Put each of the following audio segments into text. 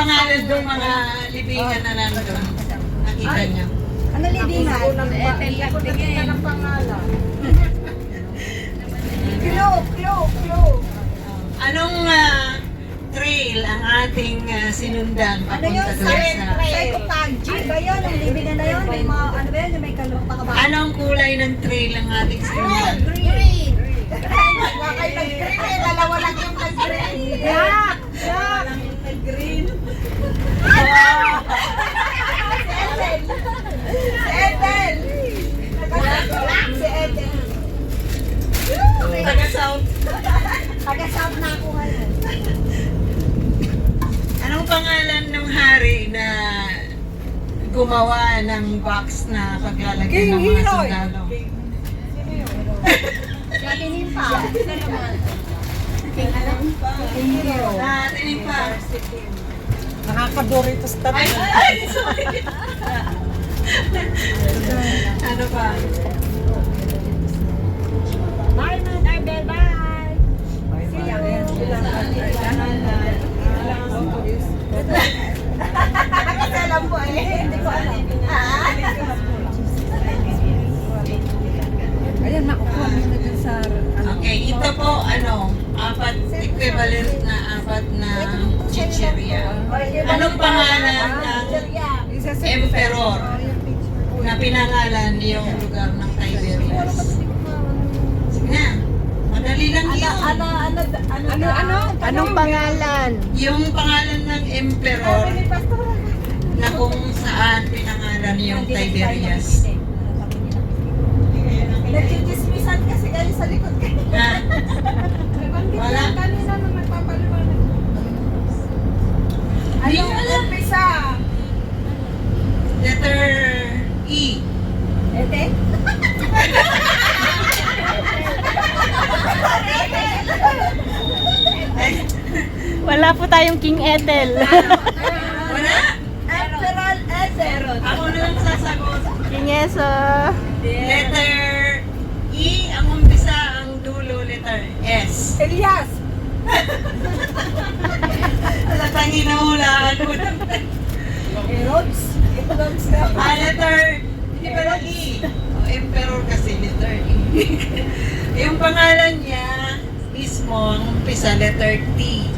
pangalan ng mga libingan na nandun? Nakita niyo? Ano libingan? Ang pangalan. Clue. Anong trail ang ating sinundan Ano yun? papunta doon sa... Psychopaggy ba yun? Ang libingan na yun? May mga, ano ba yun? Yung may kalupang Anong kulay ng trail ang ating sinundan? Green. Huwag kayo nag-green eh. Dalawa lang yung nag-green. Black. Green. Si Ethel. Si Ethel. Taga-south. Taga-south na ako ngayon. Anong pangalan ng hari na gumawa ng box na paglalagay ng mga sundalo? Tingin pa. Tingin pa. Nakaka-Doritos Ay, sorry. Ano pa? Bye, man. Arbel, bye. See Kasi alam ko eh. Hindi ko alam. Ayan, makukuha mo na dun sa... Okay, ito po, equivalent na apat na chicheria. Anong pangalan ng emperor na pinangalan yung lugar ng Tiberias? Sige na, madali lang yun. Anong pangalan? Yung pangalan ng emperor na kung saan pinangalan yung Tiberias. Nagkikismisan kasi kayo sa likod kayo. Ha? Wala. Kanina nung nagpapaliwanag. Di Anong alam. umpisa? Letter E. Ete? Wala po tayong King Ethel. Wala? Emperor Ethel. Ako na lang sasagot. King Eso. Letter E, ang umpisa, ang dulo, letter S. Elias. Halatang hinahulaan mo lang. Erods. Erods na. Letter, hindi pala E. Emperor kasi, letter E. Yung pangalan niya, mismo, ang umpisa, letter T.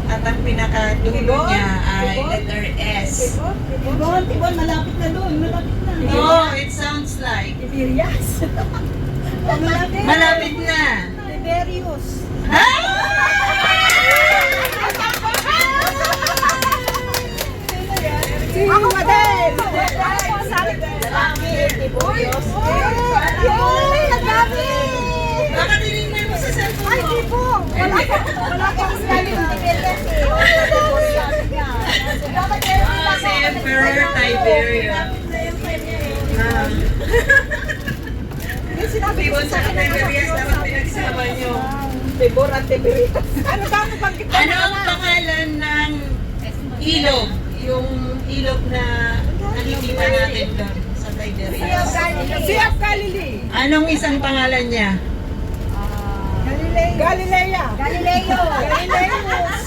At ang pinakadulo niya ay letter S. Tibon, malapit na doon. Malapit na. No, it sounds like. Tiberias. Malapit na. Tiberius. Ako pa din. Tiberius. Bakit tinignan mo sa cellphone mo? Wala ka sinabi ng Tiberias eh. Si Emperor Tiberius. Tibon sa Tiberias, dapat pinagsama nyo. Tibor at Tiberias. Ano ba ang pagkita? Ano ang pangalan ng ilog? Yung ilog na nakikita natin doon sa Tiberias. Sea of Galilee. Anong isang pangalan niya? Galilea. Galileo. Galileus.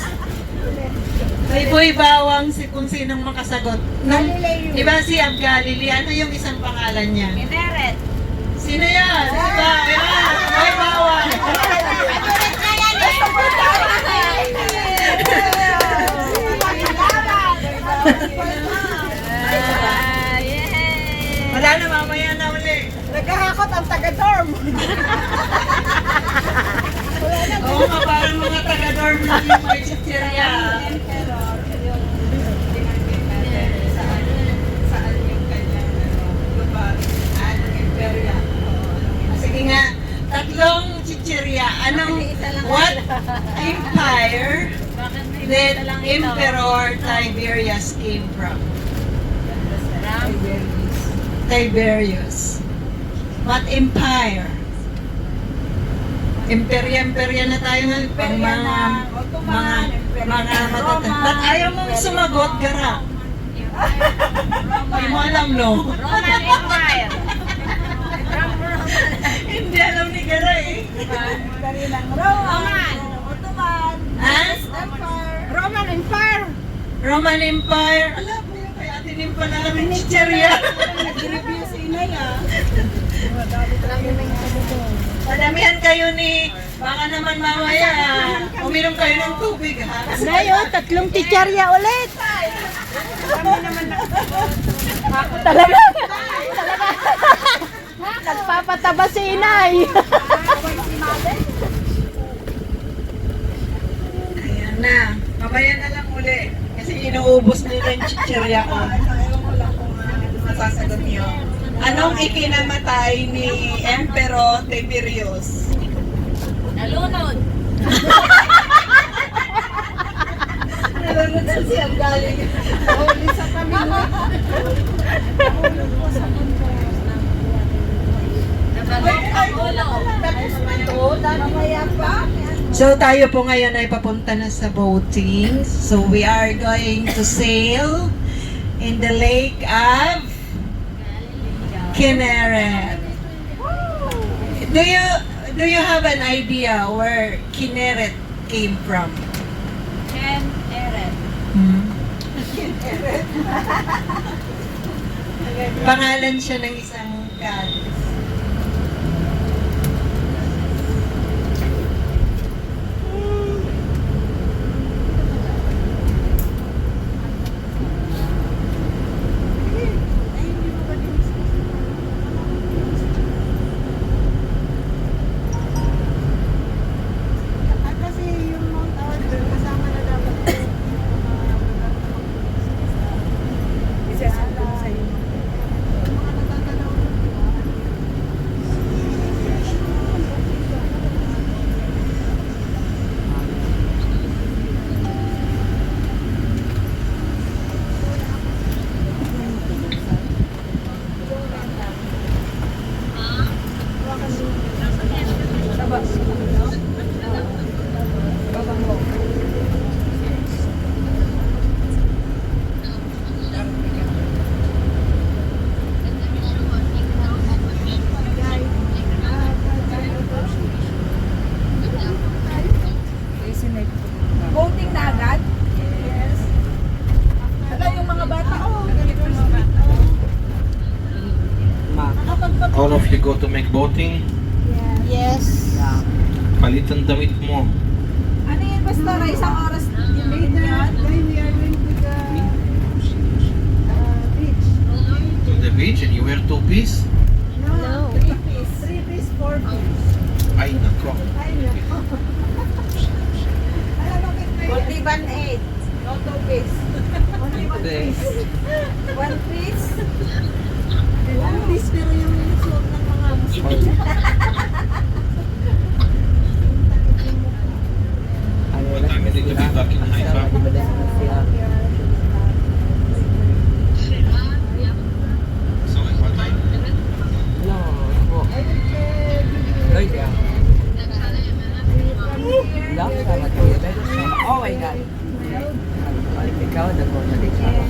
May boy bawang kung sinong makasagot. Galileo. Di ba si Ab Galilee? Ano yung isang pangalan niya? Mineret. Sino yan? Diba? Yan! Boy bawang! Wala na, mamaya na uli. Naghahakot ang taga-dorm. Oo nga, parang mga taga-dorm lang yung may chichirya. Saan yung kanyang lugar? Anong imperya? Sige nga, tatlong chichirya. What empire did Emperor Tiberius came from? Tiberius. What empire? Imperya na tayo ng mga matatag. Ba't ayaw mong sumagot, Gara? Hindi mo alam, no? Roman Empire. Hindi alam ni Gara eh. Dali lang. Roman. Ottoman. Ha? Empire. Roman Empire. Roman Empire. Alam mo, kaya tinimpa na lang yung chicherya. Nag-review si Inay ah. Padamihan kayo ni, baka naman mamaya, uminom kayo ng tubig ha. Nay, oh, 3 chicherya ulit. Ako talaga. Nagpapataba si inay. Ayan na, mamaya na lang uli. Kasi inuubos nila yung chicherya ko. Masasagot niyo. Anong ikinamatay ni Emperor Tiberius? Nalunod. Nalunod na siya galing. Nahuli sa pamilya. Mamaya pa. So tayo po ngayon ay papunta na sa boating. So we are going to sail in the lake of Kinneret. Do you have an idea where Kinneret came from? Ken Eret. Pangalan siya ng isang god. Kasi yung Mount Albert, kasama na dapat yung isasagot sa iyo. Yung mga natatanaw na voting na agad? Yes. Wala yung mga bata, oh. All of you go to make boating. Yes. Palit ang damit mo. Ano yun, Pastor? Isang oras din yan? We are going to the beach. To the beach and you wear two-piece? No. 3-piece. 3-piece, 4-piece. Ay, nako. Ay, no. Alam mo, Only 1-8. no 2-piece. Only 1-piece. 1-piece? 1-piece, pero yung suot ng mga Muslim. What time you need to be back in Haifa? Sorry, what time? Oh my God. Ikaw, nag-contact ka ba?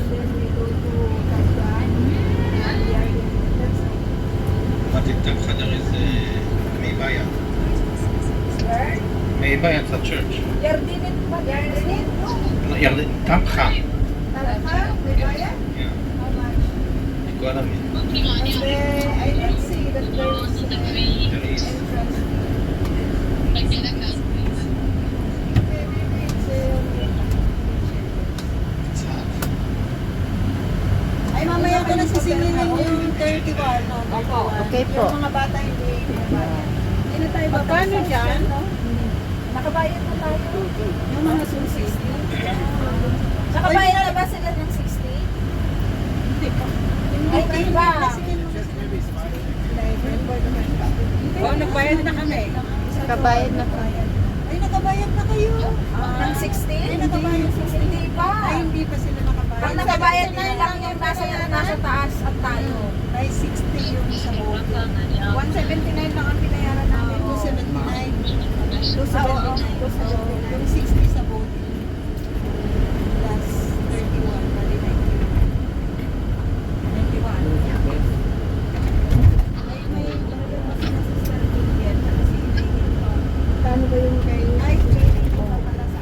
Matitag ka na rin may bayan. May bayan sa church. Yardinit ba? Yardinit? Yardin, Tamcha. Talaga? May bayan? Yeah. How much? Hindi ko alam eh. I didn't see that there is There is. entrance. Ay, mamaya ko na sisingilin yung 31. Okay po. Yung mga bata hindi nakabayad. Hindi na tayo Magkano dyan? Nakabayad na tayo. Yung mga 60. Nakabayad na ba sila ng 60? Ay, di ba? Oh, nagbayad na kami. Kabayad na po. Ay, nakabayad na kayo. Ng 60? Ay, nakabayad ng 60. Hindi pa. Ay, hindi pa sila nakabayad. Pag nakabayad na lang yung nasa taas at tayo. Ay, 60 yung sa boat. 179 lang ang pinayaran namin. 279. 279. Yung 60 sa boat. Plus 31. Bali 91. Ay, may paano ba yung kay... Ay, training ko pala sa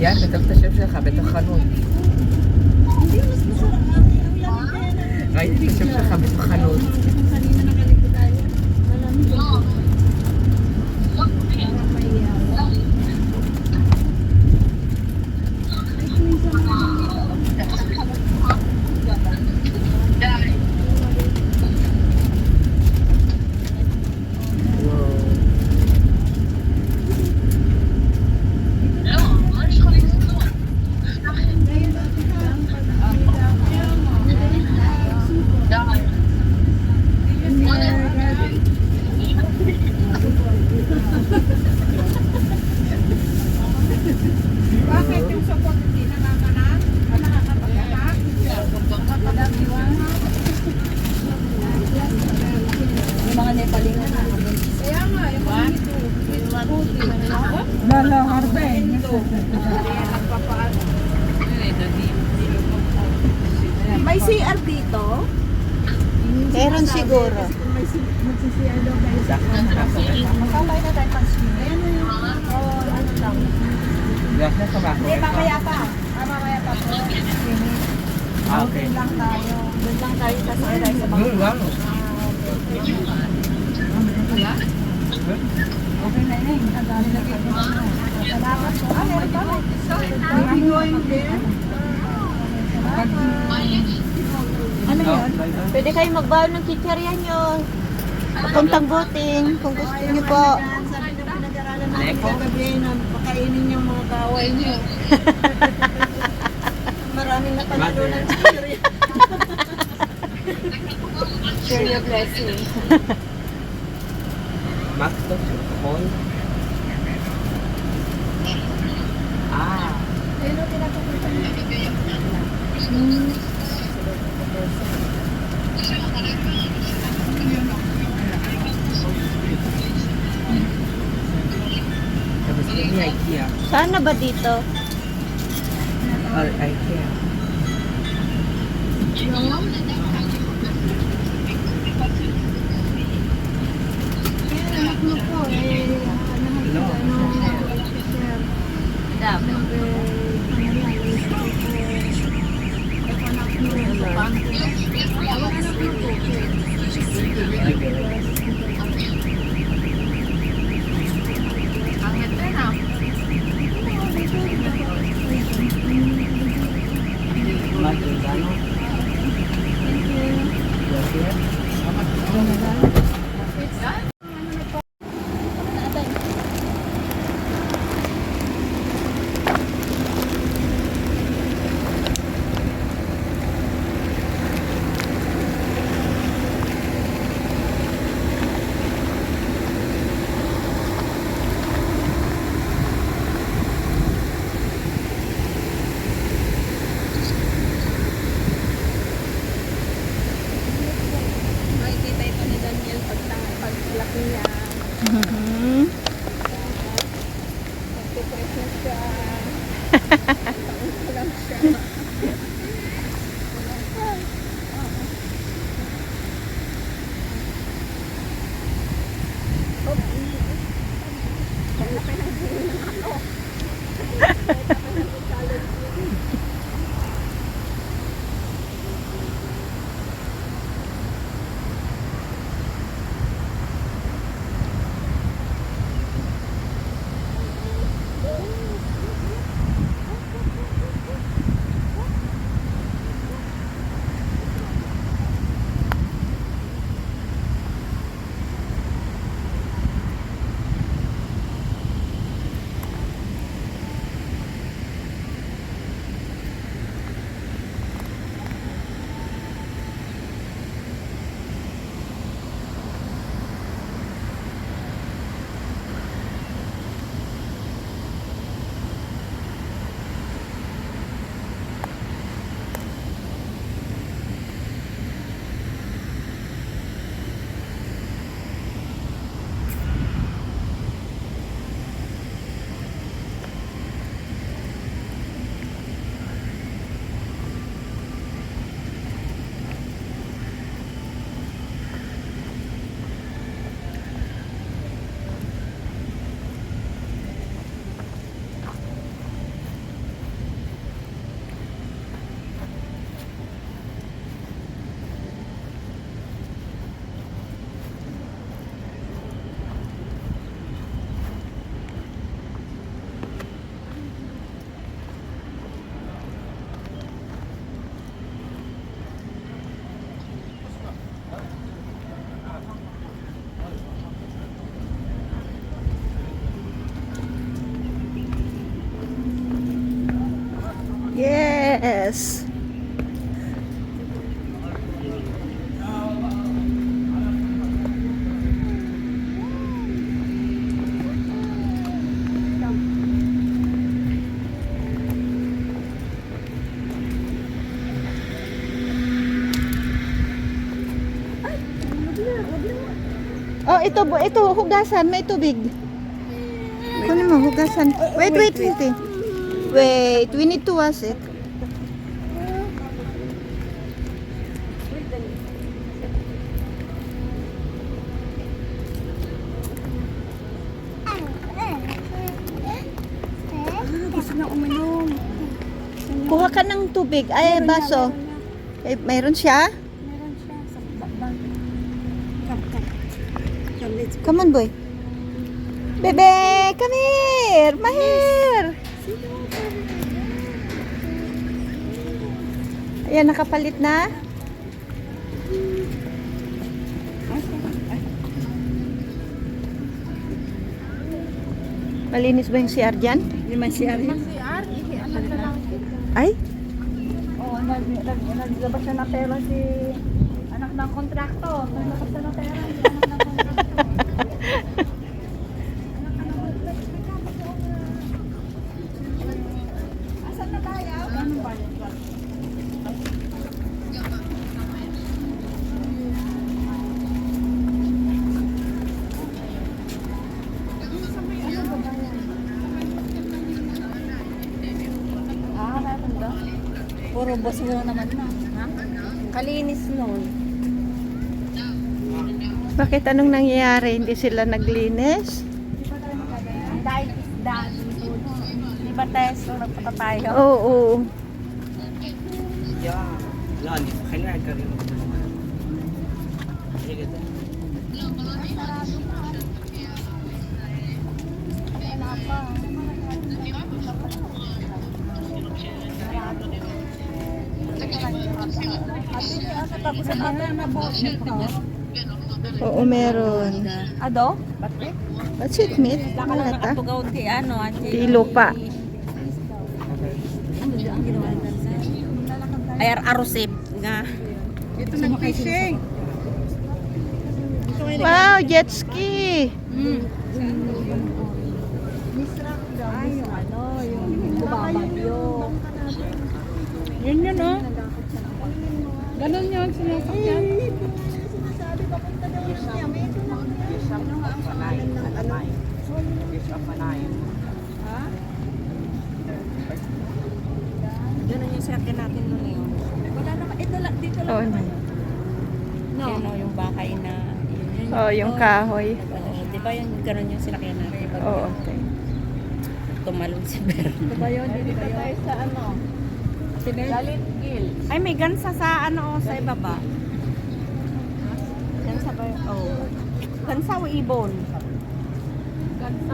כן, כתוב את השם שלך בתוך חנות. ראיתי את השם שלך בתוך חנות. Bakit yung support hindi nanganganak? Nakakapaganak? Yung mga Nepali na Kaya nga, yung mga ito. Lalo, Harbe. May CR dito? Meron siguro. Kung may magsisiyar daw kayo sa Magkakay na tayo pang-swim. Ayan na yung, ano lang. Gracias sa bako. Hindi, mamaya pa. Mamaya pa po. Okay. Doon lang tayo. Doon lang tayo sa skyline sa bangko. Wow. Okay na yun. Ang dami na kayo. Salamat po. Meron pa. Are you going there? Ano yun? Pwede kayo magbaon ng chichirya nyo. Papuntang boating, kung gusto nyo po. Sabi na pinag-aralan namin kagabi na pakainin yung mga kaway niyo. Maraming napanalo ng chichirya. Share your blessing. Max to Paul. Ah. Tapos ini IKEA. Saan na ba dito? IKEA. Makikita ito ni Daniel paglaki niya. Mhm. Magpipresyo siya. Taon lang siya. Yes. Oh, ito hugasan, may tubig. Kunin mo, hugasan. Wait. Wait, we need to wash it. Gusto na uminom. Kuha ka ng tubig. Ay, baso. Eh, mayroon siya? Meron siya sa bag. Come, let's go. Come on, boy. Bebe, come here. Mahir. Ayan, nakapalit na. Malinis ba yung CR dyan? Lima siya rin. Ay, Oo, naglabas siya na pera si anak ng kontraktor. Naglabas siya na pera si anak ng kontraktor. Asan na tayo? Ano ba? Puro basura naman na. Ha? Kalinis nun. bakit anong nangyayari? Hindi sila naglinis? Dahil isda dito. Di ba Tess? Nagpunta tayo. Oo. يا لا خلينا نكرر Tapos ang ate na boss nito. Oo, meron. Ado? Bakit? What's it, meat? Wala ta. Tugaw ti ano, ate. Tilo pa. Ano ang ginawa nila? Ay arusip nga. Ito na fishing. Wow, jet ski. Ay, yung ano, yung bumabagyo. Yun yun, oh. Ganon yun, sinasakyan. Sinasabi pa punta daw yun niya. May ito na. Ano nga ang pangalan ng ano? Ha? Ganon yung sinakyan natin nun yun. Wala naman, ito lang, dito lang Oo, naman. No. Yun, oh, yung bakay na. Oh, yung kahoy. Di ba yun, ganon yung sinakyan natin? Oo, okay. Tumalon si Bern. Ito ba yun? Dito tayo sa ano? Galit Hill. Ay, may gansa sa ano, sa ibaba. Gansa ba yun? Oh. Gansa o ibon?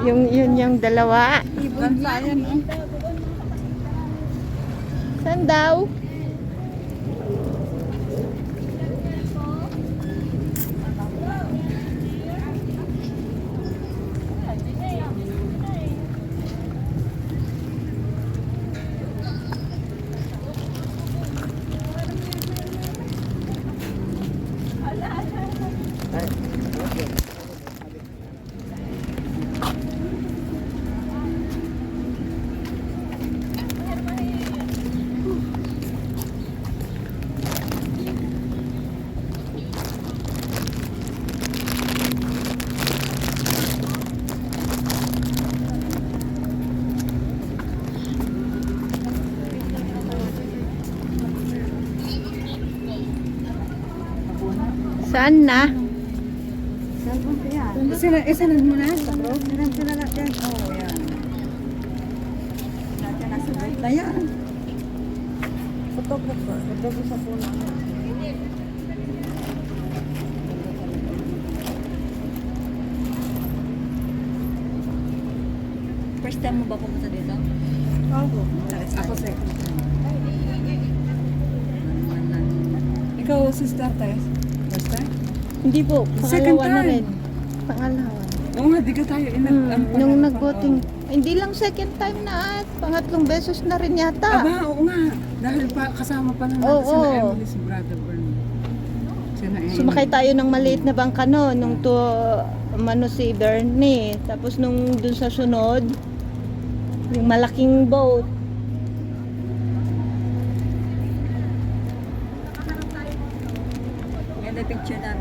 Yung dalawa. Gansa yan. Saan daw? Saan na? Isa na muna sa bro. Sila natin. Oh, yan. Natin nasa booth na yan. Photographer. Photographer sa phone namin. First time mo ba pumunta dito? Oo. Ako sir. Ikaw, sister Tess? First time? Hindi po. Second Pangalawa na time. rin. Pangalawa. Oo nga, di ka tayo Nung nag-voting. Hindi lang second time na at pangatlong beses na rin yata. Aba, oo nga. Dahil pa, kasama pa lang Oo, natin sila oo. Emily, si Brother Bern. Sina Emily. Sumakay tayo ng maliit na bangka no, nung to, si Bernie. Tapos nung dun sa sunod, yung malaking boat. Ganda picture namin.